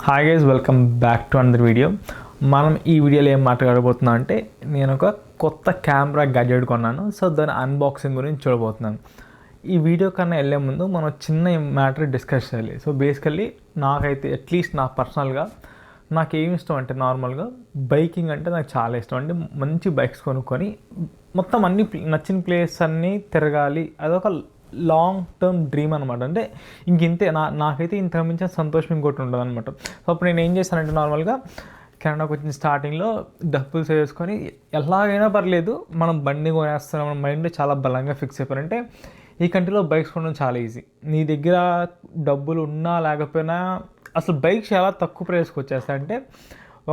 Hi guys, welcome back to another video. మనం ఈ వీడియోలో ఏం మాట్లాడబోతున్నాం అంటే నేను ఒక కొత్త కెమెరా గ్యాడ్జెట్ కొన్నాను. సో దాని అన్బాక్సింగ్ గురించి చూడబోతున్నాను. ఈ వీడియో కన్నా వెళ్ళే ముందు మనం చిన్న మ్యాటర్ డిస్కస్ చేయాలి. సో బేసికల్లీ నాకైతే అట్లీస్ట్ నా పర్సనల్గా నాకు ఏమి ఇష్టం అంటే నార్మల్గా బైకింగ్ అంటే నాకు చాలా ఇష్టం. అంటే మంచి బైక్స్ కొనుక్కొని మొత్తం అన్ని నచ్చిన ప్లేస్ అన్నీ తిరగాలి. అదొక లాంగ్ టర్మ్ డ్రీమ్ అనమాట. అంటే ఇంతే నాకైతే ఇంతకు మించిన సంతోషం ఇంకోటి ఉండదు అనమాట. సో అప్పుడు నేను ఏం చేశానంటే నార్మల్గా కెనడాకి వచ్చిన స్టార్టింగ్లో డబ్బులు సేవ్ చేసుకొని ఎలాగైనా పర్లేదు మనం బండి కొనేస్తాం, మన మైండ్లో చాలా బలంగా ఫిక్స్ అయిపోయారంటే ఈ కంట్రీలో బైక్స్ కొనడం చాలా ఈజీ. నీ దగ్గర డబ్బులు ఉన్నా లేకపోయినా అసలు బైక్స్ చాలా తక్కువ ప్రైస్కి వచ్చేస్తాయి. అంటే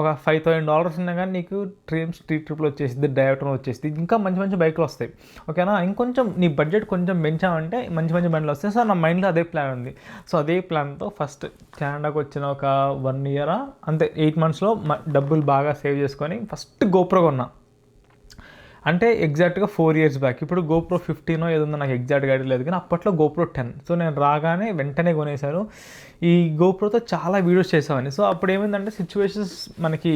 ఒక $5,000 ఉన్నా కానీ నీకు స్ట్రీట్ ట్రిప్లో వచ్చేసింది, డైరెక్టర్ వచ్చేసింది. ఇంకా మంచి మంచి బైక్లు వస్తాయి. ఓకేనా, ఇంకొంచెం నీ బడ్జెట్ కొంచెం పెంచామంటే మంచి మంచి బండ్లు వస్తాయి. సో నా మైండ్లో అదే ప్లాన్ ఉంది. సో అదే ప్లాన్తో ఫస్ట్ కెనడాకి వచ్చిన ఒక 1 year అంతే 8 monthsలో డబ్బులు బాగా సేవ్ చేసుకొని ఫస్ట్ గోప్రో కొన్నా. అంటే ఎగ్జాక్ట్గా 4 years బ్యాక్. ఇప్పుడు గోప్రో 15 ఏదో ఉందో నాకు ఎగ్జాక్ట్గా ఐడియా లేదు, కానీ అప్పట్లో గోప్రో 10. సో నేను రాగానే వెంటనే కొనేశాను. ఈ గోప్రోతో చాలా వీడియోస్ చేసామని. సో అప్పుడు ఏమైందంటే సిచ్యువేషన్స్ మనకి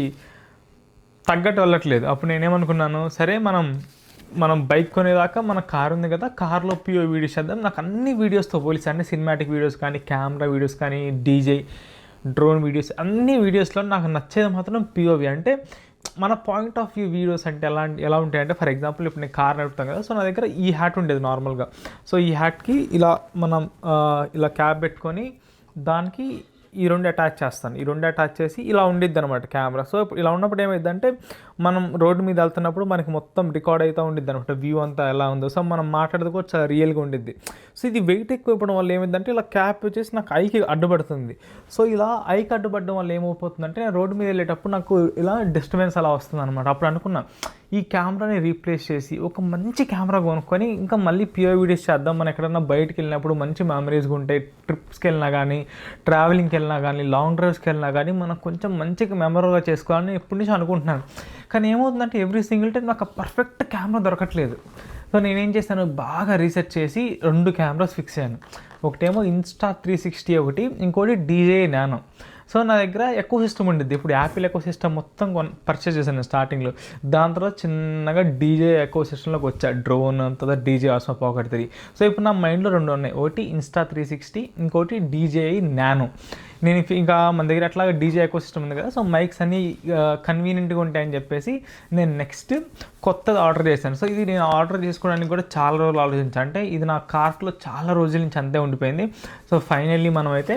తగ్గట్టు వెళ్ళట్లేదు. అప్పుడు నేనేమనుకున్నాను, సరే మనం బైక్ కొనేదాకా మన కార్ ఉంది కదా, కార్లో పిఓ వీడియోస్ చేద్దాం. నాకు అన్ని వీడియోస్తో పోలీసు అన్ని సినిమాటిక్ వీడియోస్ కానీ, కెమెరా వీడియోస్ కానీ, డీజే డ్రోన్ వీడియోస్, అన్ని వీడియోస్లో నాకు నచ్చేది మాత్రం పిఓవి. అంటే మన పాయింట్ ఆఫ్ వ్యూ వీడియోస్ అంటే ఎలా ఉంటాయంటే, ఫర్ ఎగ్జాంపుల్ ఇప్పుడు నేను కార్ నడుపుతాం కదా, సో నా దగ్గర ఈ హ్యాట్ ఉండేది నార్మల్గా. సో ఈ హ్యాట్కి ఇలా మనం ఇలా క్యాప్ పెట్టుకొని దానికి ఈ 2 అటాచ్ చేస్తాను. ఈ 2 అటాచ్ చేసి ఇలా ఉండిద్ది అనమాట కెమెరా. సో ఇప్పుడు ఇలా ఉన్నప్పుడు ఏమైందంటే మనం రోడ్డు మీద వెళ్తున్నప్పుడు మనకి మొత్తం రికార్డ్ అవుతూ ఉండిద్ది అనమాట, వ్యూ అంతా ఎలా ఉందో. సో మనం మాట్లాడేది కూడా చాలా రియల్గా ఉండిద్ది. సో ఇది వెయిట్ ఎక్కువ ఇవ్వడం వల్ల ఏమైందంటే ఇలా క్యాప్ వచ్చేసి నాకు ఐకి అడ్డుపడుతుంది. సో ఇలా ఐకి అడ్డుపడడం వల్ల ఏమైపోతుందంటే నేను రోడ్డు మీద వెళ్ళేటప్పుడు నాకు ఇలా డిస్టర్బెన్స్ అలా వస్తుంది అనమాట. అప్పుడు అనుకున్నా ఈ కెమెరాని రీప్లేస్ చేసి ఒక మంచి కెమెరా కొనుక్కొని ఇంకా మళ్ళీ పిఓ వీడియోస్ చేద్దాం. మనం ఎక్కడన్నా బయటకు వెళ్ళినప్పుడు మంచి మెమరీస్గా ఉంటాయి. ట్రిప్స్కి వెళ్ళినా కానీ, ట్రావెలింగ్కి వెళ్ళినా కానీ, లాంగ్ డ్రైవ్స్కి వెళ్ళినా కానీ మనం కొంచెం మంచిగా మెమరబుల్గా చేసుకోవాలని ఎప్పటి నుంచి అనుకుంటున్నాను. కానీ ఏమవుతుందంటే ఎవ్రీ సింగిల్ టైం నాకు పర్ఫెక్ట్ కెమెరా దొరకట్లేదు. సో నేనేం చేశాను, బాగా రీసెర్చ్ చేసి 2 కెమెరాస్ ఫిక్స్ అయ్యాను. ఒకటేమో Insta360 ఒకటి, ఇంకోటి DJI Nano. సో నా దగ్గర ఎకో సిస్టమ్ ఉండిద్ది. ఇప్పుడు యాపిల్ ఎకో సిస్టమ్ మొత్తం పర్చేస్ చేశాను స్టార్టింగ్లో. దాని తర్వాత చిన్నగా DJI ఎకో సిస్టంలోకి వచ్చా, డ్రోన్, తర్వాత DJI Osmo Pocket 3. సో ఇప్పుడు నా మైండ్లో 2 ఉన్నాయి, ఒకటి Insta360, ఇంకోటి DJI Nano. నేను ఇంకా మన దగ్గర అట్లాగా DJI ఎకో సిస్టమ్ ఉంది కదా, సో మైక్స్ అన్నీ కన్వీనియంట్గా ఉంటాయని చెప్పేసి నేను నెక్స్ట్ కొత్తది ఆర్డర్ చేశాను. సో ఇది నేను ఆర్డర్ చేసుకోవడానికి కూడా చాలా రోజులు ఆలోచించాను. అంటే ఇది నా కార్ట్లో చాలా రోజుల నుంచి అంతే ఉండిపోయింది. సో ఫైనల్లీ మనమైతే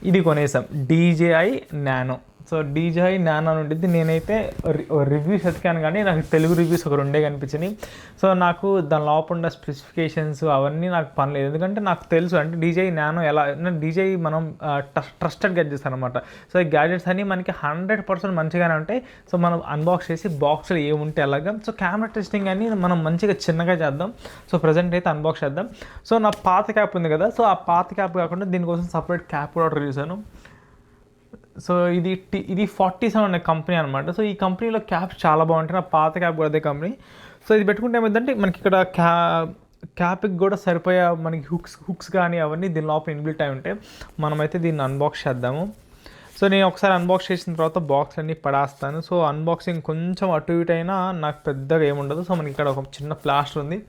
ఇది కొనేసాం, DJI Nano. So DJI Nano ఉండిద్ది. నేనైతే రివ్యూస్ ఎతికాను కానీ నాకు తెలుగు రివ్యూస్ ఒక 2 కనిపించినాయి. సో నాకు దాని లోపల ఉన్న స్పెసిఫికేషన్స్ అవన్నీ నాకు పనిలేదు, ఎందుకంటే నాకు తెలుసు అంటే DJI Nano ఎలా DJI మనం ట్రస్టెడ్ గ్యాడ్జెట్స్ అనమాట. సో ఈ గ్యాడ్జెట్స్ అన్నీ మనకి 100% మంచిగానే ఉంటాయి. సో మనం అన్బాక్స్ చేసి బాక్స్లో ఏముంటే అలాగా. సో కెమెరా టెస్టింగ్ అని మనం మంచిగా చిన్నగా చేద్దాం. సో ప్రజెంట్ అయితే అన్బాక్స్ చేద్దాం. సో నా పాత క్యాప్ ఉంది కదా, సో ఆ పాత క్యాప్ కాకుండా దీనికోసం సపరేట్ క్యాప్ కూడా ఆర్డర్ చేశాను. సో ఇది 47 అనే కంపెనీ అనమాట. సో ఈ కంపెనీలో క్యాప్స్ చాలా బాగుంటాయి. నా పాత క్యాప్ కూడా అదే కంపెనీ. సో ఇది పెట్టుకుంటే ఏమైందంటే మనకి ఇక్కడ క్యాప్కి కూడా సరిపోయే మనకి హుక్స్ కానీ అవన్నీ దీని లోపల ఇన్బిల్ట్ అయి ఉంటాయి. మనమైతే దీన్ని అన్బాక్స్ చేద్దాము. సో నేను ఒకసారి అన్బాక్స్ చేసిన తర్వాత బాక్స్ అన్నీ పడేస్తాను. సో అన్బాక్సింగ్ కొంచెం అటు ఇటు అయినా నాకు పెద్దగా ఏముండదు. సో మనకి ఇక్కడ ఒక చిన్న ప్లాస్టర్ ఉంది,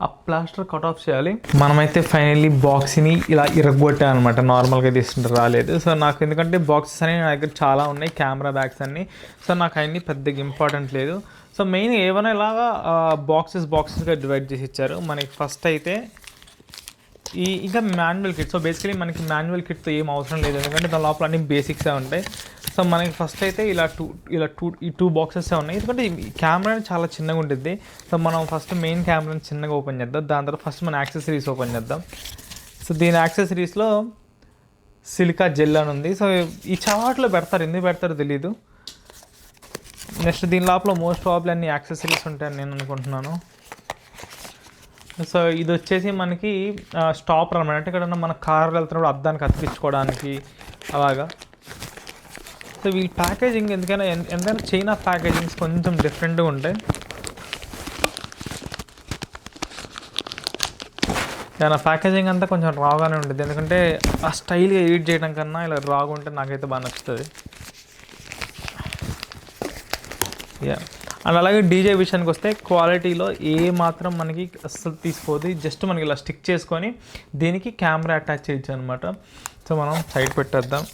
ఆ ప్లాస్టర్ కట్ ఆఫ్ చేయాలి. మనమైతే ఫైనల్లీ బాక్స్ని ఇలా ఇరగొట్టాను అనమాట. నార్మల్గా తీసుకుంటే రాలేదు. సో నాకు ఎందుకంటే బాక్సెస్ అనేవి నా దగ్గర చాలా ఉన్నాయి, కెమెరా బ్యాగ్స్ అన్నీ. సో నాకు అవన్నీ పెద్దగా ఇంపార్టెంట్ లేదు. సో మెయిన్ ఏమైనా ఇలాగా బాక్సెస్గా డివైడ్ చేసి ఇచ్చారు. మనకి ఫస్ట్ అయితే ఇంకా మాన్యువల్ కిట్. సో బేసికలీ మనకి మాన్యువల్ కిట్తో ఏం అవసరం లేదు, ఎందుకంటే దాని లోపల అన్ని బేసిక్సే ఉంటాయి. సో మనకి ఫస్ట్ అయితే ఈ 2 బాక్సెస్ ఉన్నాయి, ఎందుకంటే ఈ కెమెరా చాలా చిన్నగా ఉంటుంది. సో మనం ఫస్ట్ మెయిన్ కెమెరాని చిన్నగా ఓపెన్ చేద్దాం. దాని తర్వాత ఫస్ట్ మన యాక్సెసరీస్ ఓపెన్ చేద్దాం. సో దీని యాక్సెసరీస్లో సిలికా జెల్ అని ఉంది. సో ఈ చాట్లో పెడతారు, ఎందుకు పెడతారో తెలీదు. నెక్స్ట్ దీని లోపల మోస్ట్ ప్రాబ్లమ్ అన్ని యాక్సెసరీస్ ఉంటాయని నేను అనుకుంటున్నాను. సో ఇది వచ్చేసి మనకి స్టాపర్ అనమాట. అంటే ఇక్కడ మన కార్ వెళ్తున్నప్పుడు అద్దానికి అతికించుకోవడానికి అలాగా. సో వీళ్ళ ప్యాకేజింగ్ ఎంతైనా చైనా ప్యాకేజింగ్స్ కొంచెం డిఫరెంట్గా ఉంటాయి. నా ప్యాకేజింగ్ అంతా కొంచెం రాగానే ఉంటుంది, ఎందుకంటే ఆ స్టైల్గా ఎడిట్ చేయడం కన్నా ఇలా రాగా ఉంటే నాకైతే బాగా నచ్చుతుంది. అండ్ అలాగే డీజే విషయానికి వస్తే క్వాలిటీలో ఏ మాత్రం మనకి అస్సలు తీసుకోదు. జస్ట్ మనకి ఇలా స్టిక్ చేసుకొని దీనికి కెమెరా అటాచ్ చేయొచ్చు అనమాట. సో మనం సైడ్ పెట్టేద్దాం.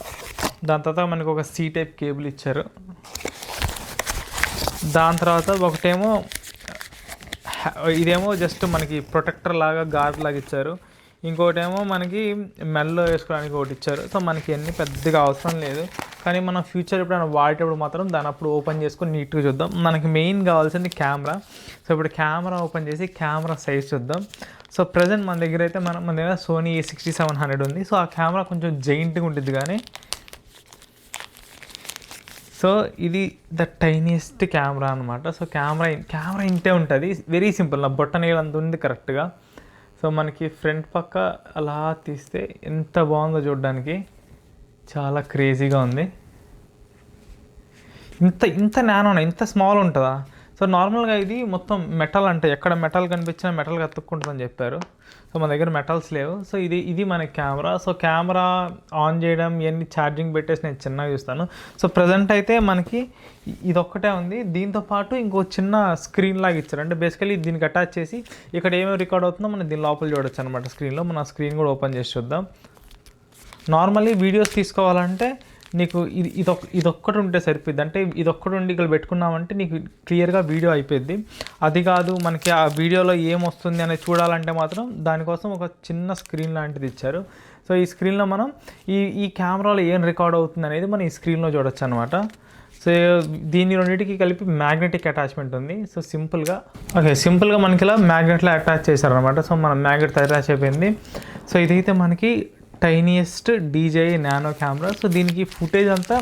దాని తర్వాత మనకి ఒక C టైప్ కేబుల్ ఇచ్చారు. దాని తర్వాత ఒకటేమో ఇదేమో జస్ట్ మనకి ప్రొటెక్టర్ లాగా గార్డ్ లాగా ఇచ్చారు. ఇంకోటేమో మనకి మెల్లో వేసుకోవడానికి ఒకటి ఇచ్చారు. సో మనకి అన్నీ పెద్దగా అవసరం లేదు, కానీ మనం ఫ్యూచర్ ఎప్పుడైనా వాడేటప్పుడు మాత్రం దాని అప్పుడు ఓపెన్ చేసుకొని నీట్గా చూద్దాం. మనకి మెయిన్ కావాల్సింది కెమెరా. సో ఇప్పుడు కెమెరా ఓపెన్ చేసి కెమెరా సైజ్ చూద్దాం. సో ప్రజెంట్ మన దగ్గర అయితే మన దగ్గర సోనీ A6700 ఉంది. సో ఆ కెమెరా కొంచెం జైంట్గా ఉంటుంది, కానీ సో ఇది ద టైనియెస్ట్ కెమెరా అనమాట. సో కెమెరా ఇంతే ఉంటుంది, వెరీ సింపుల్. నా బొట్ట నీళ్ళు అంత ఉంది కరెక్ట్గా. సో మనకి ఫ్రంట్ పక్క అలా తీస్తే ఎంత బాగుందో చూడడానికి, చాలా క్రేజీగా ఉంది. ఇంత నానో ఇంత స్మాల్ ఉంటుందా? సో నార్మల్గా ఇది మొత్తం మెటల్, అంటే ఎక్కడ మెటల్ కనిపించినా మెటల్గా అతుక్కుంటుందని చెప్పారు. సో మన దగ్గర మెటల్స్ లేవు. సో ఇది మన కెమెరా. సో కెమెరా ఆన్ చేయడం ఇవన్నీ ఛార్జింగ్ పెట్టేసి నేను చిన్నగా చూస్తాను. సో ప్రజెంట్ అయితే మనకి ఇదొక్కటే ఉంది. దీంతో పాటు ఇంకో చిన్న స్క్రీన్ లాగా ఇచ్చారు. అంటే బేసికలీ దీనికి అటాచ్ చేసి ఇక్కడ ఏమేమి రికార్డ్ అవుతుందో మనం దీని లోపల చూడొచ్చు అనమాట స్క్రీన్లో. మన స్క్రీన్ కూడా ఓపెన్ చేసి చూద్దాం. నార్మల్లీ వీడియోస్ తీసుకోవాలంటే నీకు ఇదొక్కటి ఉంటే సరిపోద్ది. అంటే ఇదొక్కటి ఉండి ఇక్కడ పెట్టుకున్నామంటే నీకు క్లియర్గా వీడియో అయిపోద్ది. అది కాదు, మనకి ఆ వీడియోలో ఏమొస్తుంది అనేది చూడాలంటే మాత్రం దానికోసం ఒక చిన్న స్క్రీన్ లాంటిది ఇచ్చారు. సో ఈ స్క్రీన్లో మనం ఈ కెమెరాలో ఏం రికార్డ్ అవుతుంది అనేది మనం ఈ స్క్రీన్లో చూడొచ్చు అనమాట. సో దీని రెండింటికి కలిపి మ్యాగ్నెటిక్ అటాచ్మెంట్ ఉంది. సో సింపుల్గా మనకి ఇలా మ్యాగ్నెట్లో అటాచ్ చేశారనమాట. సో మన మ్యాగ్నెట్ అటాచ్ అయిపోయింది. సో ఇదైతే మనకి టైనియెస్ట్ DJI నానో కెమెరా. సో దీనికి ఫుటేజ్ అంతా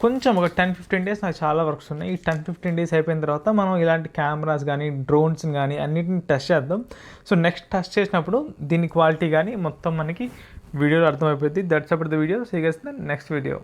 కొంచెం ఒక 10-15 డేస్ నాకు చాలా వర్క్స్ ఉన్నాయి. ఈ 10-15 డేస్ అయిపోయిన తర్వాత మనం ఇలాంటి కెమెరాస్ కానీ డ్రోన్స్ కానీ అన్నిటిని టెస్ట్ చేద్దాం. సో నెక్స్ట్ టెస్ట్ చేసినప్పుడు దీని క్వాలిటీ కానీ మొత్తం మనకి వీడియోలో అర్థమైపోద్ది. That's about the video. See you guys in the next video.